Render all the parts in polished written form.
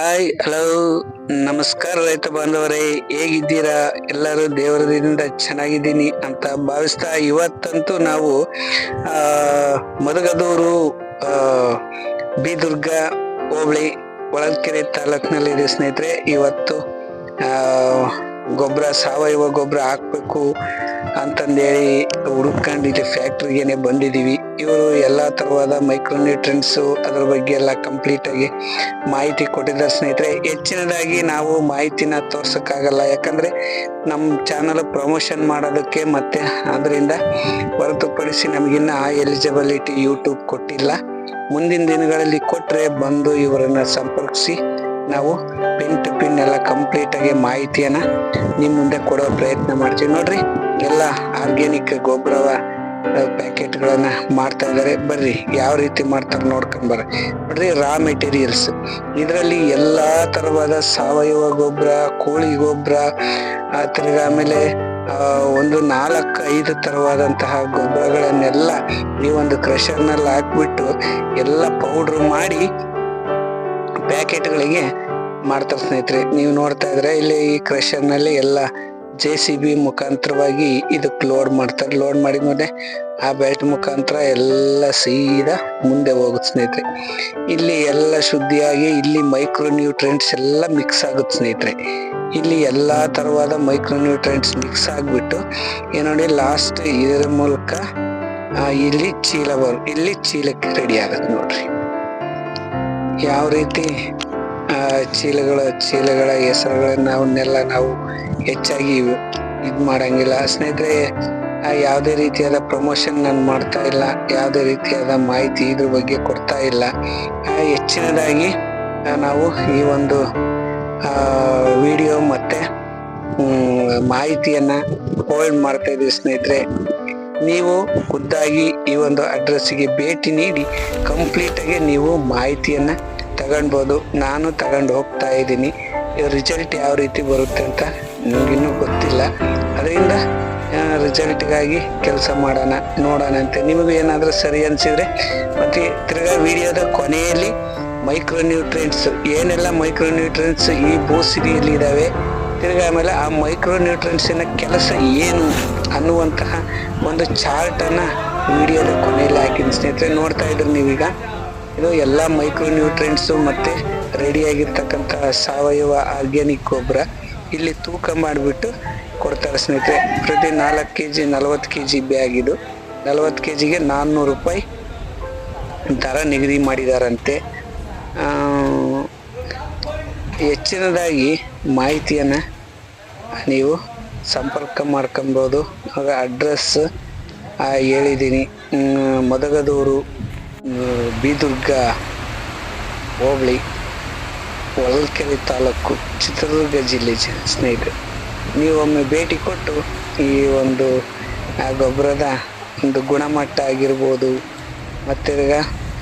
Hi hello ನಮಸ್ಕಾರ ರೈತ ಬಾಂಧವರೇ, ಹೇಗಿದ್ದೀರಾ? ಎಲ್ಲರೂ ದೇವರದಿಂದ ಚೆನ್ನಾಗಿದ್ದೀನಿ ಅಂತ ಭಾವಿಸ್ತಾ ಇವತ್ತಂತೂ ನಾವು ಮದಗದೂರು ಬಿದುರ್ಗ ಹೋಬಳಿ ಹೊಳಲ್ಕೆರೆ ತಾಲೂಕಿನಲ್ಲಿದೆ ಸ್ನೇಹಿತರೆ. ಇವತ್ತು ಗೊಬ್ಬರ ಸಾವಯವ ಗೊಬ್ಬರ ಹಾಕ್ಬೇಕು ಅಂತಂದೇಳಿ ಹುಡುಕೊಂಡಿದ್ದೆ, ಫ್ಯಾಕ್ಟ್ರಿಗೇನೆ ಬಂದಿದೀವಿ. ಇವರು ಎಲ್ಲಾ ತರವಾದ ಮೈಕ್ರೋನ್ಯೂಟ್ರೆಂಟ್ಸ್ ಅದ್ರ ಬಗ್ಗೆ ಎಲ್ಲ ಕಂಪ್ಲೀಟ್ ಆಗಿ ಮಾಹಿತಿ ಕೊಟ್ಟಿದ್ದಾರೆ ಸ್ನೇಹಿತರೆ. ಹೆಚ್ಚಿನದಾಗಿ ನಾವು ಮಾಹಿತಿನ ತೋರ್ಸಕ್ಕಾಗಲ್ಲ, ಯಾಕಂದ್ರೆ ನಮ್ಮ ಚಾನಲ್ ಪ್ರಮೋಷನ್ ಮಾಡೋದಕ್ಕೆ ಮತ್ತೆ ಅದರಿಂದ ಹೊರತುಪಡಿಸಿ ನಮಗಿನ್ನ ಆ ಎಲಿಜಿಬಿಲಿಟಿ ಯೂಟ್ಯೂಬ್ ಕೊಟ್ಟಿಲ್ಲ. ಮುಂದಿನ ದಿನಗಳಲ್ಲಿ ಕೊಟ್ರೆ ಬಂದು ಇವರನ್ನ ಸಂಪರ್ಕಿಸಿ ನಾವು ಪಿನ್ ಟು ಪಿನ್ ಎಲ್ಲ ಕಂಪ್ಲೀಟ್ ಆಗಿ ಮಾಹಿತಿಯನ್ನ ನಿಮ್ ಮುಂದೆ ಕೊಡೋ ಪ್ರಯತ್ನ ಮಾಡ್ತೀವಿ. ನೋಡ್ರಿ, ಎಲ್ಲ ಆರ್ಗ್ಯಾನಿಕ್ ಗೊಬ್ಬರ ಪ್ಯಾಕೆಟ್ ಗಳನ್ನ ಮಾಡ್ತಾ ಇದಾರೆ. ಬರ್ರಿ ಯಾವ ರೀತಿ ಮಾಡ್ತಾರೆ ನೋಡ್ಕೊಂಡ್ ನೋಡ್ರಿ, ರಾ ಮೆಟೀರಿಯಲ್ಸ್ ಇದರಲ್ಲಿ ಎಲ್ಲಾ ತರವಾದ ಸಾವಯವ ಗೊಬ್ಬರ, ಕೋಳಿ ಗೊಬ್ಬರ, ತಿರ್ಗಾ ಆಮೇಲೆ ಒಂದು 4-5 ತರವಾದಂತಹ ಗೊಬ್ಬರಗಳನ್ನೆಲ್ಲ ಈ ಒಂದು ಕ್ರಷರ್ ನಲ್ಲಿ ಹಾಕ್ಬಿಟ್ಟು ಎಲ್ಲ ಪೌಡರ್ ಮಾಡಿ ಪ್ಯಾಕೆಟ್ಗಳಿಗೆ ಮಾಡ್ತಾರೆ ಸ್ನೇಹಿತರೆ. ನೀವು ನೋಡ್ತಾ ಇದ್ರೆ ಇಲ್ಲಿ ಈ ಕ್ರಷರ್ ನಲ್ಲಿ ಎಲ್ಲ JCB ಮುಖಾಂತರವಾಗಿ ಇದಕ್ಕೆ ಲೋಡ್ ಮಾಡ್ತಾರೆ. ಲೋಡ್ ಮಾಡಿದ್ಮೇಲೆ ಆ ಬೆಲ್ಟ್ ಮುಖಾಂತರ ಎಲ್ಲ ಸೀದಾ ಮುಂದೆ ಹೋಗುತ್ತೆ ಸ್ನೇಹಿತರೆ. ಇಲ್ಲಿ ಎಲ್ಲ ಶುದ್ಧಿಯಾಗಿ ಇಲ್ಲಿ ಮೈಕ್ರೋನ್ಯೂಟ್ರೆಂಟ್ಸ್ ಎಲ್ಲ ಮಿಕ್ಸ್ ಆಗುತ್ತೆ ಸ್ನೇಹಿತರೆ. ಇಲ್ಲಿ ಎಲ್ಲಾ ತರವಾದ ಮೈಕ್ರೋನ್ಯೂಟ್ರೆಂಟ್ಸ್ ಮಿಕ್ಸ್ ಆಗ್ಬಿಟ್ಟು ನೋಡಿ ಲಾಸ್ಟ್ ಇದರ ಮೂಲಕ ಇಲ್ಲಿ ಇಲ್ಲಿ ಚೀಲಕ್ಕೆ ರೆಡಿ ಆಗುತ್ತೆ. ನೋಡ್ರಿ ಯಾವ ರೀತಿ ಚೀಲಗಳ ಹೆಸರುಗಳನ್ನ ಅವನ್ನೆಲ್ಲ ನಾವು ಹೆಚ್ಚಾಗಿ ಇದ್ ಮಾಡಂಗಿಲ್ಲ ಸ್ನೇಹಿತರೆ. ಯಾವುದೇ ರೀತಿಯಾದ ಪ್ರಮೋಷನ್ ನಾನು ಮಾಡ್ತಾ ಇಲ್ಲ, ಯಾವುದೇ ರೀತಿಯಾದ ಮಾಹಿತಿ ಇದ್ರ ಬಗ್ಗೆ ಕೊಡ್ತಾ ಇಲ್ಲ. ಹೆಚ್ಚಿನದಾಗಿ ನಾವು ಈ ಒಂದು ವಿಡಿಯೋ ಮತ್ತೆ ಮಾಹಿತಿಯನ್ನ ಹೋಲ್ಡ್ ಮಾಡ್ತಾ ಇದೀವಿ ಸ್ನೇಹಿತರೆ. ನೀವು ಖುದ್ದಾಗಿ ಈ ಒಂದು ಅಡ್ರೆಸ್ಗೆ ಭೇಟಿ ನೀಡಿ ಕಂಪ್ಲೀಟ್ ಆಗಿ ನೀವು ಮಾಹಿತಿಯನ್ನ ತಗೊಳ್ಬೋದು. ನಾನು ತಗೊಂಡು ಹೋಗ್ತಾ ಇದ್ದೀನಿ. ರಿಸಲ್ಟ್ ಯಾವ ರೀತಿ ಬರುತ್ತೆ ಅಂತ ನನಗಿನ್ನೂ ಗೊತ್ತಿಲ್ಲ. ಅದರಿಂದ ರಿಸಲ್ಟ್ಗಾಗಿ ಕೆಲಸ ನೋಡೋಣ ಅಂತ. ನಿಮಗೂ ಏನಾದರೂ ಸರಿ ಅನಿಸಿದ್ರೆ ಮತ್ತೆ ತಿರ್ಗಾ ವಿಡಿಯೋದ ಕೊನೆಯಲ್ಲಿ ಮೈಕ್ರೋನ್ಯೂಟ್ರೆಂಟ್ಸ್ ಏನೆಲ್ಲ ಮೈಕ್ರೋನ್ಯೂಟ್ರೆಂಟ್ಸ್ ಈ ಭೂಸಿರಿಯಲ್ಲಿ ಇದ್ದಾವೆ, ತಿರ್ಗಾ ಆಮೇಲೆ ಆ ಮೈಕ್ರೋನ್ಯೂಟ್ರೆಂಟ್ಸಿನ ಕೆಲಸ ಏನು ಅನ್ನುವಂತಹ ಒಂದು ಚಾರ್ಟನ್ನು ವಿಡಿಯೋದ ಕೊನೆಯಲ್ಲಿ ಹಾಕಿದ್ದೀನಿ ಸ್ನೇಹಿತರೆ. ನೋಡ್ತಾ ಇದ್ರು ನೀವೀಗ, ಇದು ಎಲ್ಲ ಮೈಕ್ರೋನ್ಯೂಟ್ರೆಂಟ್ಸು ಮತ್ತೆ ರೆಡಿಯಾಗಿರ್ತಕ್ಕಂಥ ಸಾವಯವ ಆರ್ಗ್ಯಾನಿಕ್ ಗೊಬ್ಬರ ಇಲ್ಲಿ ತೂಕ ಮಾಡಿಬಿಟ್ಟು ಕೊಡ್ತಾರೆ ಸ್ನೇಹಿತರೆ. ಪ್ರತಿ 4 kg 40 kg ಬ್ಯಾಗ್ ಇದು 40 kgಗೆ 400 ರೂಪಾಯಿ ದರ ನಿಗದಿ ಮಾಡಿದಾರಂತೆ. ಹೆಚ್ಚಿನದಾಗಿ ಮಾಹಿತಿಯನ್ನು ನೀವು ಸಂಪರ್ಕ ಮಾಡ್ಕೊಬೋದು. ಅಡ್ರೆಸ್ ಹೇಳಿದ್ದೀನಿ, ಮದಗದೂರು ಬಿದುರ್ಗ ಹೋಬಳಿ ಹೊಳಲ್ಕೆರೆ ತಾಲೂಕು ಚಿತ್ರದುರ್ಗ ಜಿಲ್ಲೆ ಸ್ನೇಹಿತರೆ. ನೀವೊಮ್ಮೆ ಭೇಟಿ ಕೊಟ್ಟು ಈ ಒಂದು ಗೊಬ್ಬರದ ಒಂದು ಗುಣಮಟ್ಟ ಆಗಿರ್ಬೋದು ಮತ್ತೆ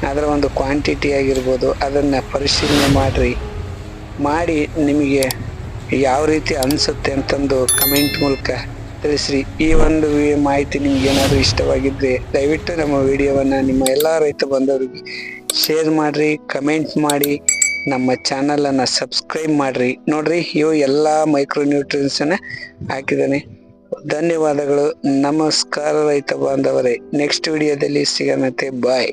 ಅದರ ಒಂದು ಕ್ವಾಂಟಿಟಿ ಆಗಿರ್ಬೋದು ಅದನ್ನು ಪರಿಶೀಲನೆ ಮಾಡಿ ನಿಮಗೆ ಯಾವ ರೀತಿ ಅನಿಸುತ್ತೆ ಅಂತಂದು ಕಮೆಂಟ್ ಮೂಲಕ ತಿಳಿಸ್ರಿ. ಈ ಒಂದು ಮಾಹಿತಿ ನಿಮ್ಗೆ ಏನಾದರೂ ಇಷ್ಟವಾಗಿದ್ರೆ ದಯವಿಟ್ಟು ನಮ್ಮ ವಿಡಿಯೋವನ್ನು ನಿಮ್ಮ ಎಲ್ಲ ರೈತ ಬಂದವರಿಗೆ ಶೇರ್ ಮಾಡ್ರಿ, ಕಮೆಂಟ್ ಮಾಡಿ, ನಮ್ಮ ಚಾನಲನ್ನು ಸಬ್ಸ್ಕ್ರೈಬ್ ಮಾಡ್ರಿ. ನೋಡ್ರಿ, ಇವು ಎಲ್ಲ ಮೈಕ್ರೋನ್ಯೂಟ್ರಿಯನ್ಸನ್ನು ಹಾಕಿದ್ದಾನೆ. ಧನ್ಯವಾದಗಳು. ನಮಸ್ಕಾರ ರೈತ ಬಾಂಧವರೇ. ನೆಕ್ಸ್ಟ್ ವಿಡಿಯೋದಲ್ಲಿ ಸಿಗೋಣಂತೆ. ಬಾಯ್.